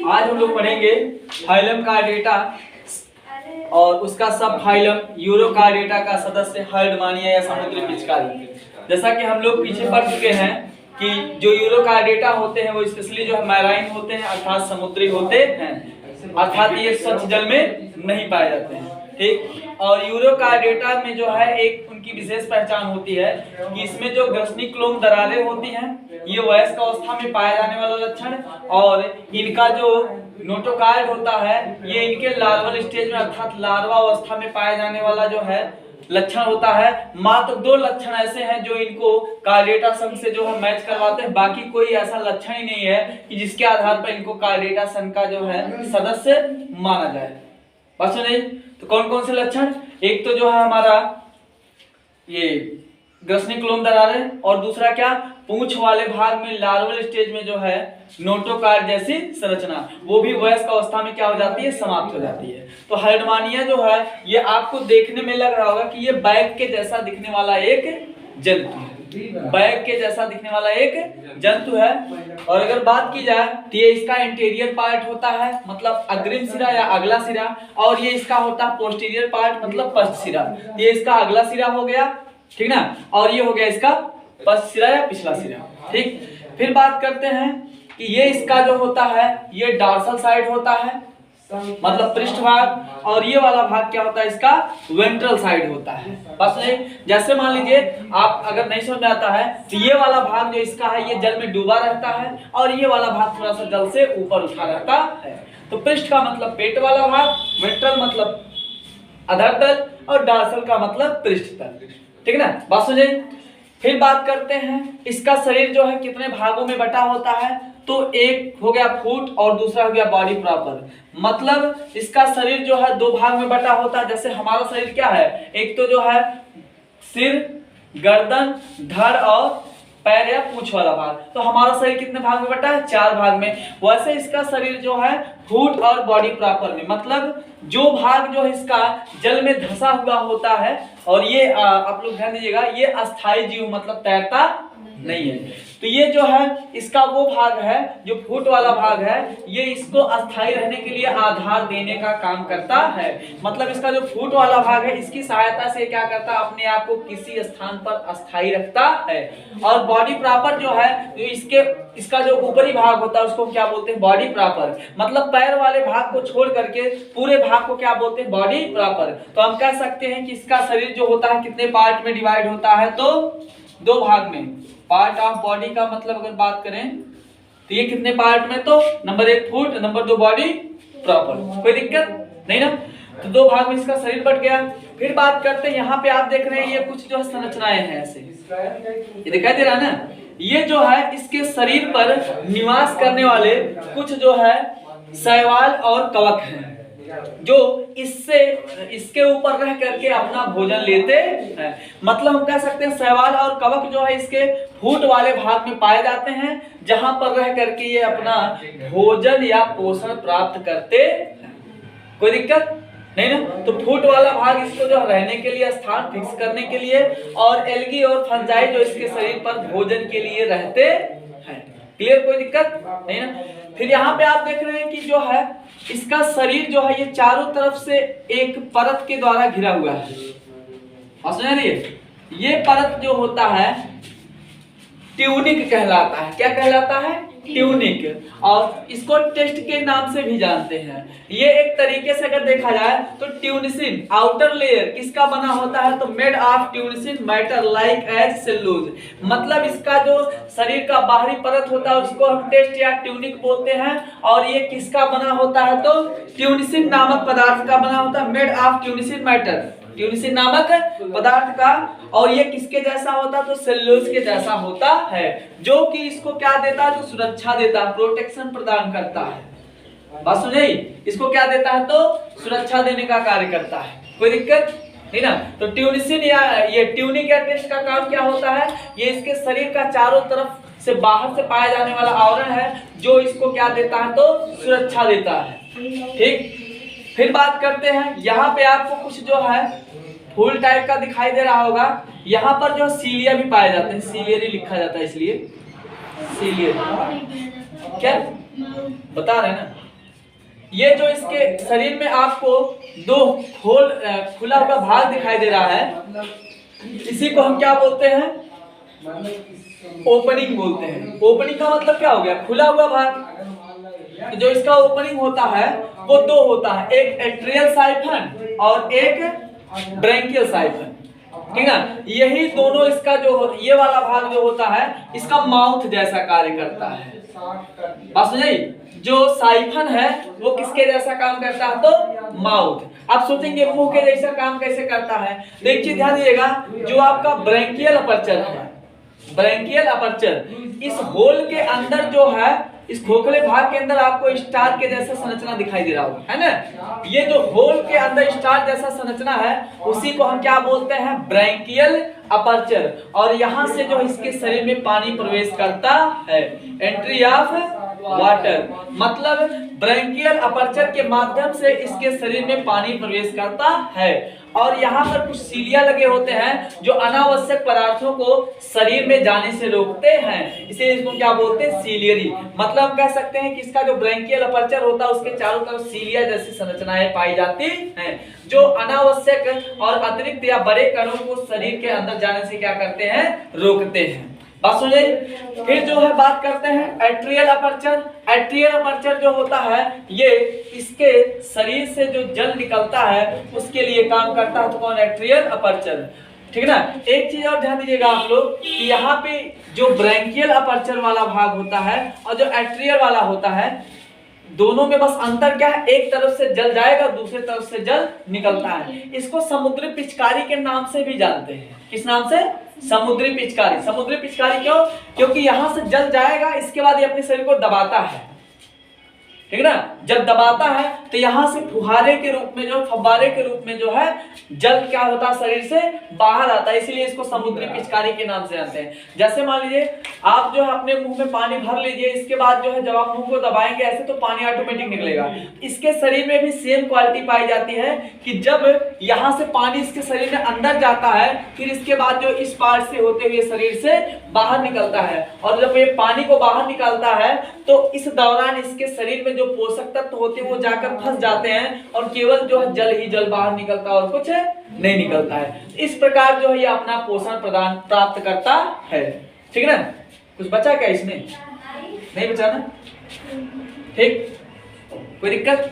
आज हम लोग पढ़ेंगे फाइलम कार्डेटा और उसका सब फाइलम यूरोकार्डेटा का सदस्य हर्डमानिया या समुद्री पिचकारी। जैसा कि हम लोग पीछे पढ़ चुके हैं कि जो यूरोकार्डेटा होते हैं वो स्पेशली जो है मैराइन होते हैं, अर्थात समुद्री होते हैं, अर्थात ये स्वच्छ जल में नहीं पाए जाते हैं। ठीक। और यूरोकार्डेटा में जो है एक उनकी विशेष पहचान होती है कि इसमें जो ग्रसनिक्लोम दरारें होती हैं ये वयस्क अवस्था में पाया जाने वाला लक्षण, और इनका जो नोटोकार्ड होता है ये इनके लार्वल स्टेज में अर्थात लार्वा अवस्था में पाया जाने वाला जो है लक्षण होता है। मात्र 2 लक्षण ऐसे हैं जो इनको कार्डेटा संघ से जो है मैच करवाते हैं, बाकी कोई ऐसा लक्षण ही नहीं है कि जिसके आधार पर इनको कार्डेटा संघ का जो है सदस्य माना जाए। बात सुनिए, तो कौन कौन से लक्षण? एक तो जो है हमारा ये ग्रसनिक्लोम दरारें, और दूसरा क्या, पूंछ वाले भाग में लार्वल स्टेज में जो है नोटोकार्ड जैसी संरचना, वो भी वयस्क अवस्था में क्या हो जाती है, समाप्त हो जाती है। तो हर्डमानिया जो है ये आपको देखने में लग रहा होगा कि ये बैग के जैसा दिखने वाला एक जंतु है, बैग के जैसा दिखने वाला एक जंतु है। और अगर बात की जाए तो ये इसका इंटीरियर पार्ट होता है, मतलब अग्रिम सिरा या अगला सिरा, और ये इसका होता है पोस्टीरियर पार्ट, मतलब पश्च सिरा। ये इसका अगला सिरा हो गया, ठीक ना, और ये हो गया इसका पश्च सिरा या पिछला सिरा। ठीक। फिर बात करते हैं कि ये इसका जो होता है ये डॉर्सल साइड होता है, मतलब पृष्ठभाग, और ये वाला भाग क्या होता है, इसका वेंट्रल साइड होता है। बस नहीं, जैसे मान लीजिए आप अगर नहीं समझ में आता है तो ये वाला भाग जो इसका है ये जल में डूबा रहता है, और ये वाला भाग थोड़ा सा जल से ऊपर उठा रहता है। तो पृष्ठ का मतलब पेट वाला भाग, वेंट्रल मतलब अधर तल, और डॉर्सल का मतलब पृष्ठ तल। ठीक है ना, बात सुनिए। फिर बात करते हैं इसका शरीर जो है कितने भागों में बटा होता है, तो एक हो गया फुट और दूसरा हो गया बॉडी प्रॉपर। मतलब इसका शरीर जो है 2 भाग में बटा होता है। जैसे हमारा शरीर क्या है, एक तो जो है सिर, गर्दन, धड़ और पैर या पूंछ वाला भाग। तो हमारा शरीर कितने भाग में बटा है, 4 भाग में। वैसे इसका शरीर जो है फुट और बॉडी प्रॉपर में, मतलब जो भाग जो इसका जल में धंसा हुआ होता है, और ये आप लोग ध्यान दीजिएगा ये अस्थाई जीव मतलब तैरता नहीं है। तो ये जो है इसका वो भाग है जो फुट वाला भाग है, ये इसको अस्थाई रहने के लिए आधार देने का काम करता है। मतलब इसका जो फुट वाला भाग है इसकी सहायता से क्या करता है, अपने आप को किसी स्थान पर अस्थाई रखता है। और बॉडी प्रॉपर जो है तो इसका जो ऊपरी भाग होता है उसको क्या बोलते हैं, बॉडी प्रॉपर। मतलब पैर वाले भाग को छोड़ करके पूरे भाग को क्या बोलते हैं, बॉडी प्रॉपर। तो हम कह सकते हैं कि इसका शरीर जो होता है कितने पार्ट में डिवाइड होता है, तो 2 भाग में। पार्ट ऑफ बॉडी का मतलब अगर बात करें तो ये कितने पार्ट में, तो number 1 foot, number 2 body proper. कोई दिक्कत नहीं ना, तो 2 भाग में इसका शरीर बट गया। फिर बात करते हैं यहाँ पे आप देख रहे हैं ये कुछ जो संरचनाएं हैं ऐसे, ये दिखाई दे रहा है ना, ये जो है इसके शरीर पर निवास करने वाले कुछ जो है शैवाल और कवक हैं, जो इसके ऊपर रह करके अपना भोजन लेते हैं। मतलब हम कह सकते हैं शैवाल और कवक जो है इसके फुट वाले भाग में पाए जाते हैं, जहां पर रह करके ये अपना भोजन या पोषण प्राप्त करते हैं। कोई दिक्कत नहीं ना। तो फुट वाला भाग इसको जो रहने के लिए, स्थान फिक्स करने के लिए, और एल्गी और फंजाई जो इसके शरीर पर भोजन के लिए रहते हैं। क्लियर, कोई दिक्कत नहीं ना। फिर यहाँ पे आप देख रहे हैं कि जो है इसका शरीर जो है ये चारों तरफ से एक परत के द्वारा घिरा हुआ है। समझ रही है, ये परत जो होता है ट्यूनिक कहलाता है। क्या कहलाता है, ट्यूनिक। और इसको टेस्ट के नाम से भी जानते हैं। ये एक तरीके से अगर देखा जाए तो ट्यूनिसिन आउटर लेयर किसका बना होता है, तो made of tunicin matter like as cellulose. मतलब इसका जो शरीर का बाहरी परत होता है उसको हम टेस्ट या ट्यूनिक बोलते हैं, और ये किसका बना होता है, तो ट्यूनिसिन नामक पदार्थ का बना होता है, मेड ऑफ ट्यूनिसिन मैटर, ट्यूनिसिन नामक पदार्थ का। और ये किसके जैसा होता है, तो सेलुलोज के जैसा होता है, जो कि इसको क्या देता है, तो सुरक्षा देता है, प्रोटेक्शन प्रदान करता है। बात सुनिए, इसको क्या देता है, तो सुरक्षा देने का कार्य करता है। कोई दिक्कत नहीं ना। तो ट्यूनिसिन या ये ट्यूनिक या टेस्ट का काम क्या होता है, ये इसके शरीर का चारों तरफ से बाहर से पाया जाने वाला आवरण है, जो इसको क्या देता है, तो सुरक्षा देता है। ठीक। फिर बात करते हैं, यहाँ पे आपको कुछ जो है फूल टाइप का दिखाई दे रहा होगा। यहाँ पर जो सीलिया भी पाए जाते हैं, सीलियरी लिखा जाता है इसलिए। सीलियरी। क्या बता रहे हैं ना, ये जो इसके शरीर में आपको दो खुला हुआ भाग दिखाई दे रहा है, इसी को हम क्या बोलते हैं? ओपनिंग बोलते हैं। ओपनिंग का मतलब क्या हो गया? खुला हुआ भाग। जो इसका ओपनिंग होता है वो दो होता है, एक एट्रियल साइफन और एक ब्रैंकियल साइफन, ठीक है। यही दोनों इसका जो ये वाला भाग जो होता है इसका माउथ जैसा कार्य करता है। बात समझिए, जो साइफन है वो किसके जैसा काम करता है? तो माउथ। आप सोचेंगे मुंह के जैसा काम कैसे करता है? देखिए ध्यान दीजिएगा, जो आपका ब्रैंकियल अपर्चर है, ब्रैंकियल अपर्चर, इस होल के अंदर जो है, इस खोखले भाग के अंदर आपको स्टार के जैसा संरचना दिखाई दे रहा होगा, है ना। ये जो होल के अंदर स्टार जैसा संरचना है उसी को हम क्या बोलते हैं? Branchial aperture. और यहाँ से जो इसके शरीर में पानी प्रवेश करता है, एंट्री ऑफ वाटर, मतलब ब्रैंकियल अपर्चर के माध्यम से इसके शरीर में पानी प्रवेश करता है। और यहाँ पर कुछ सीलिया लगे होते हैं जो अनावश्यक पदार्थों को शरीर में जाने से रोकते हैं, इसे इसको क्या बोलते हैं? सीलियरी। मतलब हम कह सकते हैं कि इसका जो ब्रैंकियल अपर्चर होता है उसके चारों तरफ सीलिया जैसी संरचनाएं पाई जाती हैं, जो अनावश्यक और अतिरिक्त या बड़े कणों को शरीर के अंदर जाने से क्या करते हैं? रोकते हैं। बात सुनिए, फिर जो है बात करते हैं एट्रियल अपर्चर। एट्रियल अपर्चर जो होता है ये इसके शरीर से जो जल निकलता है उसके लिए काम करता है। तो कौन? एट्रियल अपर्चर, ठीक है ना। एक चीज और ध्यान दीजिएगा आप लोग कि यहाँ पे जो ब्रैंकियल अपर्चर वाला भाग होता है और जो एट्रियल वाला होता है, दोनों में बस अंतर क्या है? एक तरफ से जल जाएगा, दूसरे तरफ से जल निकलता है। इसको समुद्री पिचकारी के नाम से भी जानते हैं। किस नाम से? समुद्री पिचकारी। समुद्री पिचकारी क्यों? क्योंकि यहां से जल जाएगा, इसके बाद ये अपने शरीर को दबाता है, ठीक है ना। जब दबाता है तो यहाँ से फुहारे के रूप में, जो फव्वारे के रूप में जो है जल क्या होता है? शरीर से बाहर आता है, इसीलिए इसको समुद्री पिचकारी के नाम से जानते हैं। जैसे मान लीजिए आप जो है अपने मुंह में पानी भर लीजिए, इसके बाद जो है जब आप मुंह को दबाएंगे ऐसे तो पानी ऑटोमेटिक निकलेगा। इसके शरीर में भी सेम क्वालिटी पाई जाती है कि जब यहाँ से पानी इसके शरीर में अंदर जाता है, फिर इसके बाद जो इस पार्ट से होते हुए शरीर से बाहर निकलता है, और जब ये पानी को बाहर निकालता है तो इस दौरान इसके शरीर में जो पोषक तत्व होते हैं वो जाकर फंस जाते हैं और केवल जो है जल ही जल बाहर निकलता है और कुछ नहीं निकलता है। इस प्रकार जो है ये अपना पोषण प्रदान प्राप्त करता है, ठीक है ना। कुछ बचा क्या इसमें? नहीं बचा ना, ठीक। कोई दिक्कत?